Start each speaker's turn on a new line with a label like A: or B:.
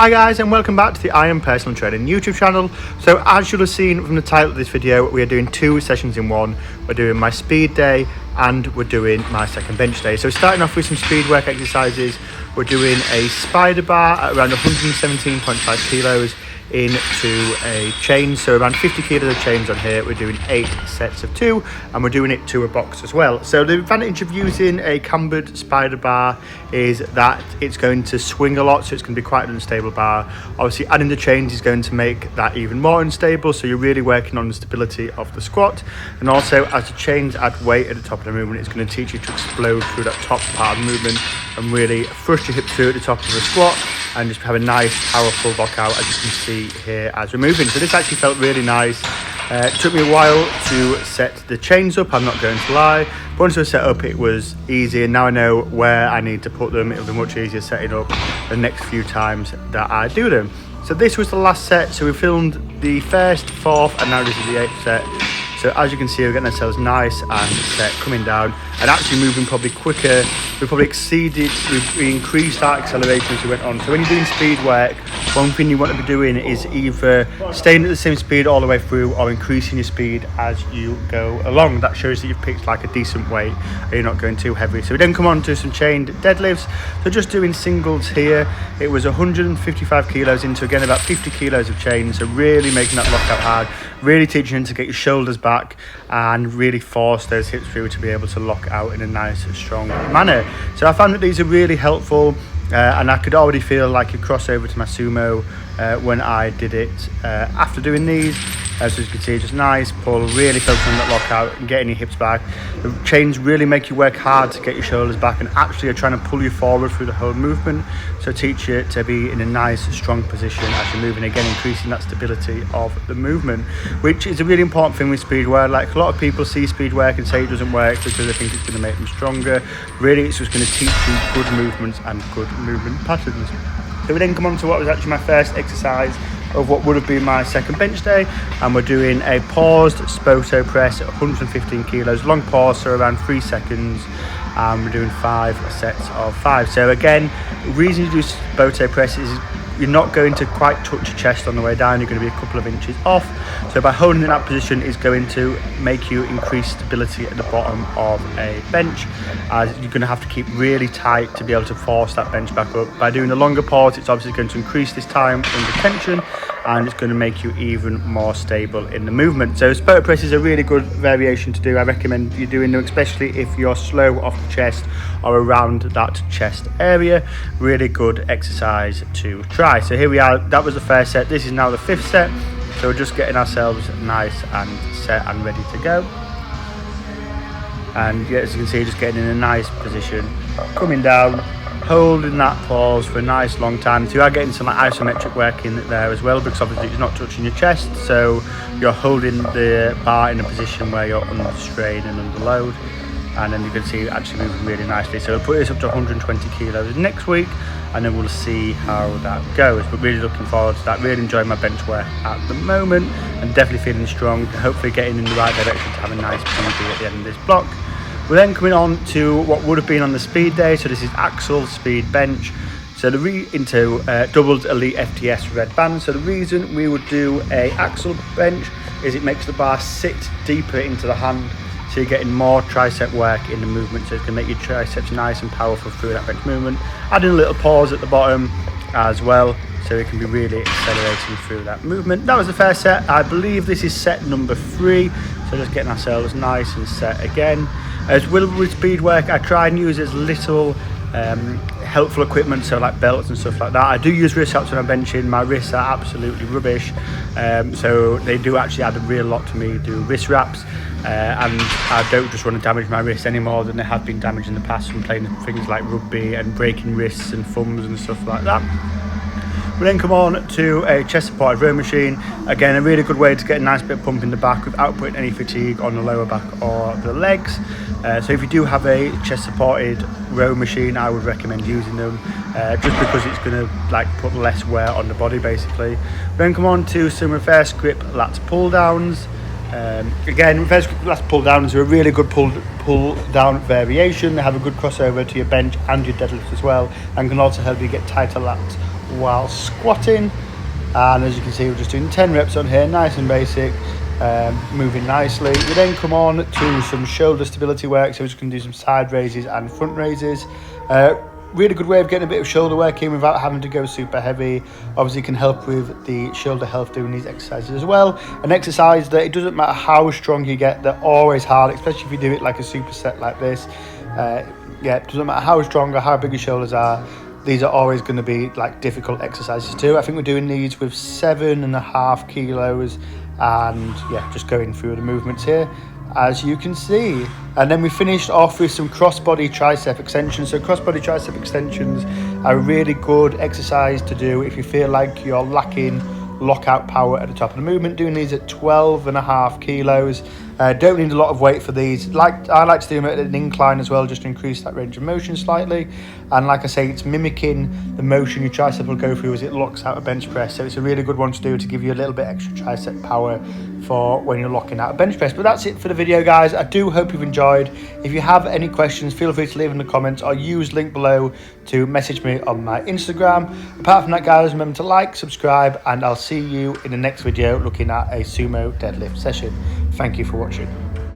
A: Hi guys, and welcome back to the I Am Personal Training YouTube channel. So as you'll have seen from the title of this video, we are doing two sessions in one. We're doing my speed day and we're doing my second bench day. So starting off with some speed work exercises, we're doing a spider bar at around 117.5 kilos into a chain, so around 50 kilos of chains on here. We're doing 8 sets of 2 and we're doing it to a box as well. So the advantage of using a cambered spider bar is that it's going to swing a lot, so it's going to be quite an unstable bar. Obviously adding the chains is going to make that even more unstable, so you're really working on the stability of the squat. And also as the chains add weight at the top of the movement, it's going to teach you to explode through that top part of the movement and really thrust your hips through at the top of the squat and just have a nice powerful lockout, as you can see here as we're moving. So this actually felt really nice. It took me a while to set the chains up, I'm not going to lie, but once they were set up it was easy, and now I know where I need to put them. It'll be much easier setting up the next few times that I do them. So this was the last set, so we filmed the first, fourth, and now this is the 8th set. So as you can see, we're getting ourselves nice and set, coming down and actually moving probably quicker. We probably exceeded, we increased our acceleration as we went on. So when you're doing speed work, one thing you want to be doing is either staying at the same speed all the way through or increasing your speed as you go along. That shows that you've picked like a decent weight and you're not going too heavy. So we then come on to some chained deadlifts. So just doing singles here, it was 155 kilos into, again, about 50 kilos of chain. So really making that lockout hard, really teaching you to get your shoulders back and really force those hips through to be able to lock out in a nice strong manner. So I found that these are really helpful, and I could already feel like a crossover to my sumo when I did it after doing these. As you can see, just nice pull, really focusing on that lockout and getting your hips back. The chains really make you work hard to get your shoulders back and actually are trying to pull you forward through the whole movement. So teach you to be in a nice strong position as you're moving, again increasing that stability of the movement, which is a really important thing with speed work. Like a lot of people see speed work and say it doesn't work because they think it's going to make them stronger. Really it's just going to teach you good movements and good movement patterns. So we then come on to what was actually my first exercise of what would have been my second bench day, and we're doing a paused Spoto press at 115 kilos, long pause, so around 3 seconds, and we're doing 5 sets of 5. So again, the reason you do Spoto press is you're not going to quite touch your chest on the way down, you're going to be a couple of inches off. So by holding in that position is going to make you increase stability at the bottom of a bench, as you're going to have to keep really tight to be able to force that bench back up. By doing a longer pause, it's obviously going to increase this time under tension and it's going to make you even more stable in the movement. So Spoto press is a really good variation to do. I recommend you doing them, especially if you're slow off the chest or around that chest area. Really good exercise to try. So here we are, that was the first set, this is now the 5th set. So we're just getting ourselves nice and set and ready to go. And yeah, as you can see, just getting in a nice position, coming down, holding that pause for a nice long time. So you are getting some like isometric work in there as well, because obviously it's not touching your chest, so you're holding the bar in a position where you're under strain and under load. And then you can see it actually moving really nicely. So we'll put this up to 120 kilos next week and then we'll see how that goes. But really looking forward to that, really enjoying my bench work at the moment and definitely feeling strong, hopefully getting in the right direction to have a nice PB at the end of this block. We're then coming on to what would have been on the speed day. So this is Axel speed bench. So into doubled elite FTS red band. So the reason we would do a Axel bench is it makes the bar sit deeper into the hand, so you're getting more tricep work in the movement, so it's going to make your triceps nice and powerful through that bench movement. Adding a little pause at the bottom as well, so it can be really accelerating through that movement. That was the first set. I believe this is set number 3, so just getting ourselves nice and set again. As well with speed work, I try and use as little helpful equipment, so like belts and stuff like that. I do use wrist wraps when I'm benching. My wrists are absolutely rubbish, so they do actually add a real lot to me, do wrist wraps. And I don't just want to damage my wrists any more than they have been damaged in the past from playing things like rugby and breaking wrists and thumbs and stuff like that. We then come on to a chest supported row machine. Again, a really good way to get a nice bit of pump in the back without putting any fatigue on the lower back or the legs. So if you do have a chest supported row machine, I would recommend using them, just because it's going to like put less wear on the body basically. We then come on to some reverse grip lats pull downs. Again, reverse grip lats pull downs are a really good pull down variation. They have a good crossover to your bench and your deadlifts as well, and can also help you get tighter lats while squatting. And as you can see, we're just doing 10 reps on here, nice and basic, moving nicely. We then come on to some shoulder stability work, so we're just going to do some side raises and front raises. Really good way of getting a bit of shoulder work in without having to go super heavy. Obviously can help with the shoulder health doing these exercises as well. An exercise that it doesn't matter how strong you get, they're always hard, especially if you do it like a superset like this. Yeah, it doesn't matter how strong or how big your shoulders are, these are always going to be like difficult exercises too. I think we're doing these with 7.5 kilos, and yeah, just going through the movements here, as you can see. And then we finished off with some crossbody tricep extensions. So crossbody tricep extensions are a really good exercise to do if you feel like you're lacking lockout power at the top of the movement. Doing these at 12.5 kilos. Don't need a lot of weight for these. I like to do them at an incline as well, just to increase that range of motion slightly. And like I say, it's mimicking the motion your tricep will go through as it locks out a bench press. So it's a really good one to do to give you a little bit extra tricep power for when you're locking out a bench press. But that's it for the video, guys. I do hope you've enjoyed. If you have any questions, feel free to leave in the comments or use link below to message me on my Instagram. Apart from that, guys, remember to like, subscribe, and I'll see you in the next video looking at a sumo deadlift session. Thank you for watching.